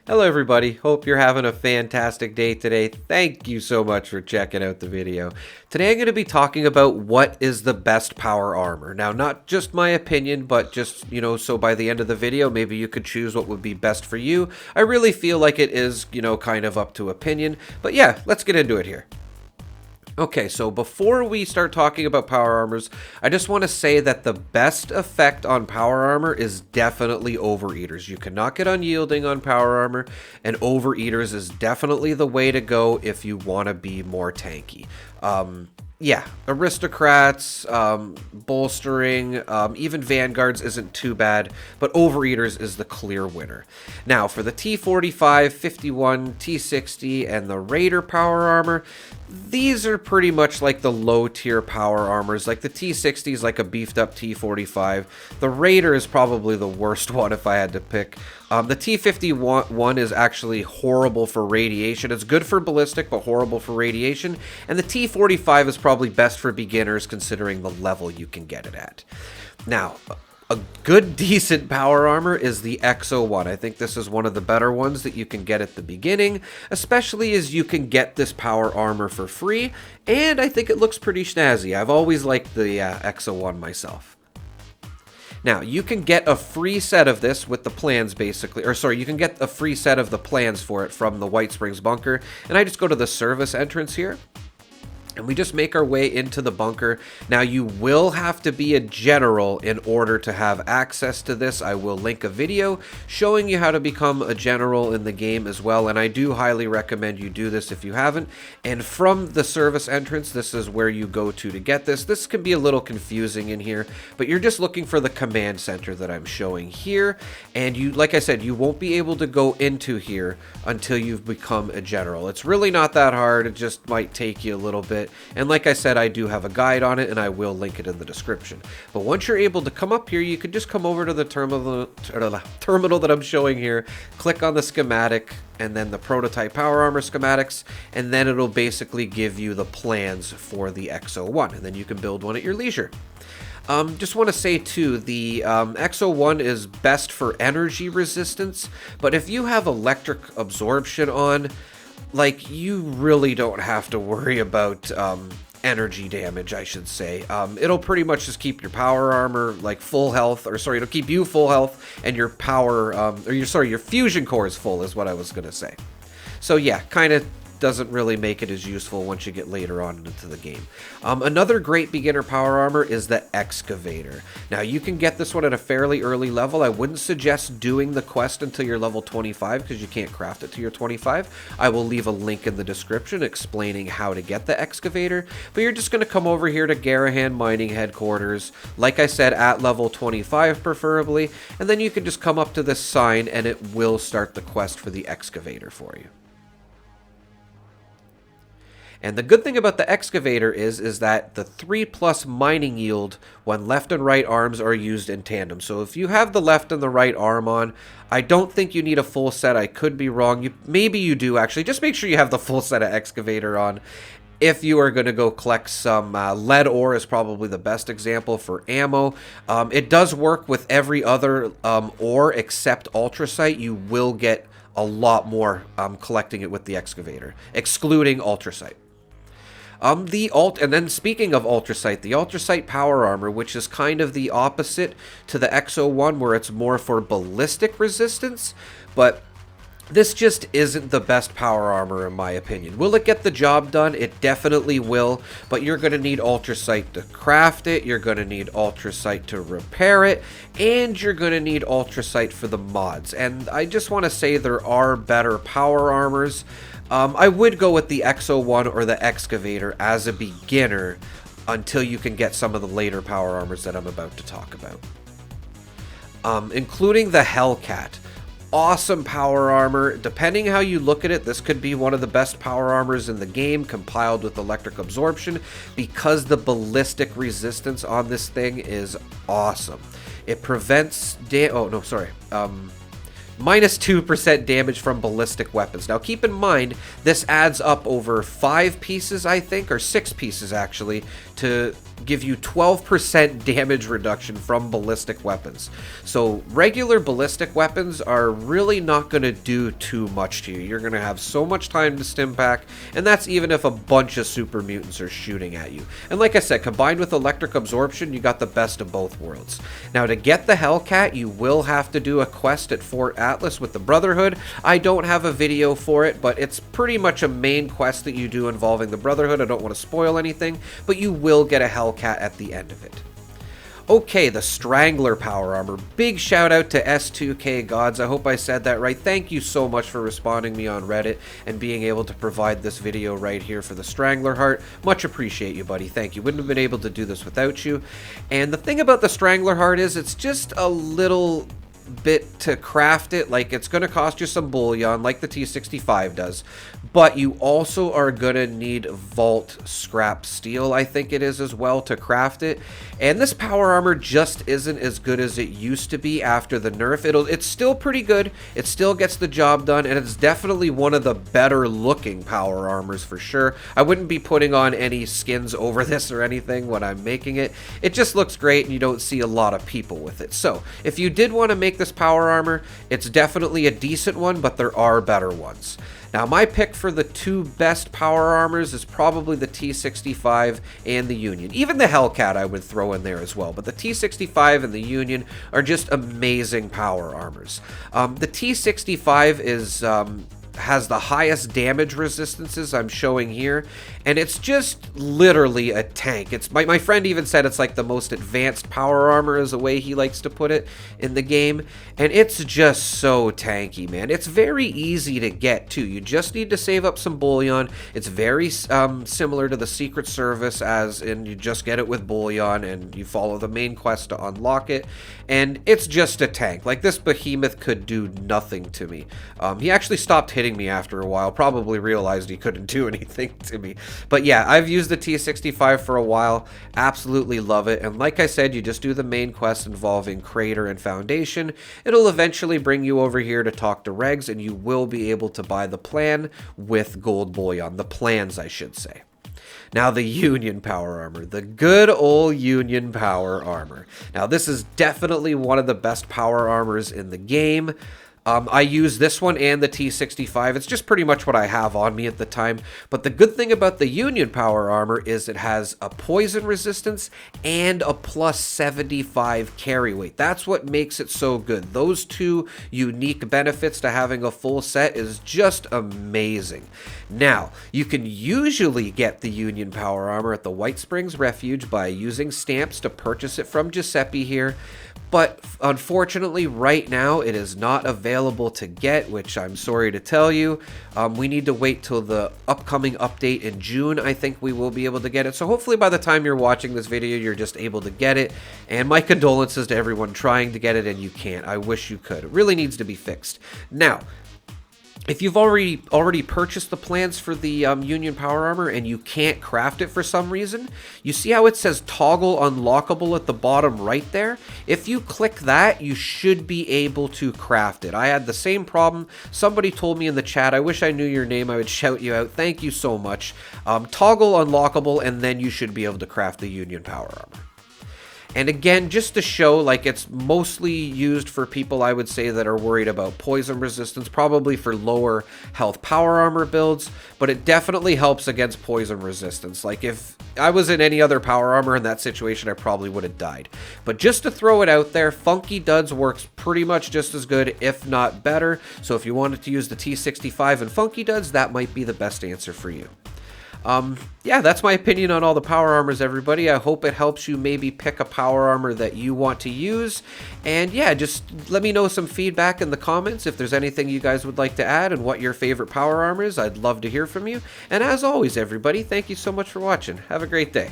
Hello everybody, hope you're having a fantastic day today. Thank you so much for checking out the video. Today I'm going to be talking about what is the best power armor. Now, not just my opinion, but just, so by the end of the video, maybe you could choose what would be best for you. I really feel like it is, kind of up to opinion. But yeah, let's get into it here. Okay, so before we start talking about power armors, I just want to say that the best effect on power armor is definitely overeaters. You cannot get unyielding on power armor, and overeaters is definitely the way to go if you want to be more tanky. Yeah, aristocrats, bolstering, even vanguards isn't too bad, but overeaters is the clear winner. Now, for the T45, 51, T60, and the Raider power armor, these are pretty much like the low tier power armors. Like the T60 is like a beefed up T45. The Raider is probably the worst one if I had to pick. The T51 is actually horrible for radiation. It's good for ballistic, but horrible for radiation. And the T45 is probably best for beginners considering the level you can get it at. Now, a good, decent power armor is the X01. I think this is one of the better ones that you can get at the beginning, especially as you can get this power armor for free, and I think it looks pretty snazzy. I've always liked the X01 myself. Now, you can get a free set of this with the plans, basically. Or, sorry, you can get a free set of the plans for it from the White Springs bunker. And I just go to the service entrance here. And we just make our way into the bunker. Now, you will have to be a general in order to have access to this. I will link a video showing you how to become a general in the game as well. And I do highly recommend you do this if you haven't. And from the service entrance, this is where you go to get this. This can be a little confusing in here, but you're just looking for the command center that I'm showing here. And you, like I said, you won't be able to go into here until you've become a general. It's really not that hard. It just might take you a little bit. And like I said, I do have a guide on it, and I will link it in the description. But once you're able to come up here, you can just come over to the terminal that I'm showing here, click on the schematic, and then the prototype power armor schematics, and then it'll basically give you the plans for the X01, and then you can build one at your leisure. Just want to say too, the X01 is best for energy resistance, but if you have electric absorption on, like, you really don't have to worry about energy damage, I should say. It'll pretty much just keep your power armor like full health, or sorry, it'll keep you full health, and your power, your fusion core is full, is what I was gonna say. So yeah, kind of doesn't really make it as useful once you get later on into the game. Another great beginner power armor is the Excavator. Now, you can get this one at a fairly early level. I wouldn't suggest doing the quest until you're level 25 because you can't craft it till you're 25. I will leave a link in the description explaining how to get the Excavator, but you're just going to come over here to Garahan Mining Headquarters, like I said, at level 25 preferably, and then you can just come up to this sign and it will start the quest for the Excavator for you. And the good thing about the Excavator is that the 3+ mining yield when left and right arms are used in tandem. So if you have the left and the right arm on, I don't think you need a full set. I could be wrong. Maybe you do, actually. Just make sure you have the full set of Excavator on. If you are going to go collect some lead ore is probably the best example for ammo. It does work with every other ore except ultracite. You will get a lot more collecting it with the Excavator, excluding ultracite. And then speaking of ultracite, the ultracite power armor, which is kind of the opposite to the X01, where it's more for ballistic resistance, but this just isn't the best power armor in my opinion. Will it get the job done? It definitely will, but you're going to need ultracite to craft it, you're going to need ultracite to repair it, and you're going to need ultracite for the mods. And I just want to say there are better power armors. I would go with the X01 or the Excavator as a beginner until you can get some of the later power armors that I'm about to talk about. Including the Hellcat. Awesome power armor. Depending how you look at it, this could be one of the best power armors in the game, compiled with electric absorption, because the ballistic resistance on this thing is awesome. It prevents minus 2% damage from ballistic weapons. Now keep in mind, this adds up over 5 pieces, I think, or 6 pieces actually, to give you 12% damage reduction from ballistic weapons. So regular ballistic weapons are really not going to do too much to you. You're going to have so much time to stim pack, and that's even if a bunch of super mutants are shooting at you. And like I said, combined with electric absorption, you got the best of both worlds. Now, to get the Hellcat, you will have to do a quest at Fort Atlas with the Brotherhood. I don't have a video for it, but it's pretty much a main quest that you do involving the Brotherhood. I don't want to spoil anything, but you will get a Hellcat at the end of it. Okay, the Strangler power armor. Big shout out to S2K Gods. I hope I said that right. Thank you so much for responding me on Reddit and being able to provide this video right here for the Strangler heart. Much appreciate you, buddy. Thank you. Wouldn't have been able to do this without you. And the thing about the Strangler heart is it's just a little bit to craft it. Like, it's going to cost you some bullion like the T65 does, but you also are going to need vault scrap steel, I think it is, as well, to craft it. And this power armor just isn't as good as it used to be after the nerf. It's still pretty good, it still gets the job done, and it's definitely one of the better looking power armors for sure. I wouldn't be putting on any skins over this or anything when I'm making it. It just looks great and you don't see a lot of people with it. So if you did want to make this power armor, it's definitely a decent one, but there are better ones. Now, my pick for the two best power armors is probably the T65 and the Union. Even the Hellcat I would throw in there as well, but the T65 and the Union are just amazing power armors. The T65 has the highest damage resistances I'm showing here, and it's just literally a tank. It's my friend even said it's like the most advanced power armor, is the way he likes to put it in the game, and it's just so tanky, man. It's very easy to get too. You just need to save up some bullion. It's very similar to the Secret Service, as in you just get it with bullion and you follow the main quest to unlock it, and it's just a tank. Like, this behemoth could do nothing to me. He actually stopped hitting me after a while, probably realized he couldn't do anything to me. But yeah, I've used the T65 for a while, absolutely love it, and like I said, you just do the main quest involving Crater and Foundation. It'll eventually bring you over here to talk to Regs, and you will be able to buy the plan with gold bullion, the plans I should say. Now, the Union power armor, the good old Union power armor. Now, this is definitely one of the best power armors in the game. I use this one and the T65. It's just pretty much what I have on me at the time. But the good thing about the Union power armor is it has a poison resistance and a plus 75 carry weight. That's what makes it so good. Those two unique benefits to having a full set is just amazing. Now, you can usually get the Union power armor at the White Springs Refuge by using stamps to purchase it from Giuseppe here. But unfortunately, right now, it is not available to get, which I'm sorry to tell you. We need to wait till the upcoming update in June. I think we will be able to get it. So hopefully by the time you're watching this video, you're just able to get it. And my condolences to everyone trying to get it and you can't. I wish you could. It really needs to be fixed. Now, if you've already purchased the plans for the Union power armor and you can't craft it for some reason, you see how it says toggle unlockable at the bottom right there? If you click that, you should be able to craft it. I had the same problem. Somebody told me in the chat, I wish I knew your name, I would shout you out. Thank you so much. Toggle unlockable, and then you should be able to craft the Union power armor. And again, just to show, like, it's mostly used for people, I would say, that are worried about poison resistance, probably for lower health power armor builds, but it definitely helps against poison resistance. Like, if I was in any other power armor in that situation, I probably would have died. But just to throw it out there, Funky Duds works pretty much just as good, if not better. So if you wanted to use the T65 and Funky Duds, that might be the best answer for you. Yeah, that's my opinion on all the power armors, everybody. I hope it helps you maybe pick a power armor that you want to use. And yeah, just let me know some feedback in the comments if there's anything you guys would like to add and what your favorite power armor is. I'd love to hear from you. And as always, everybody, thank you so much for watching. Have a great day.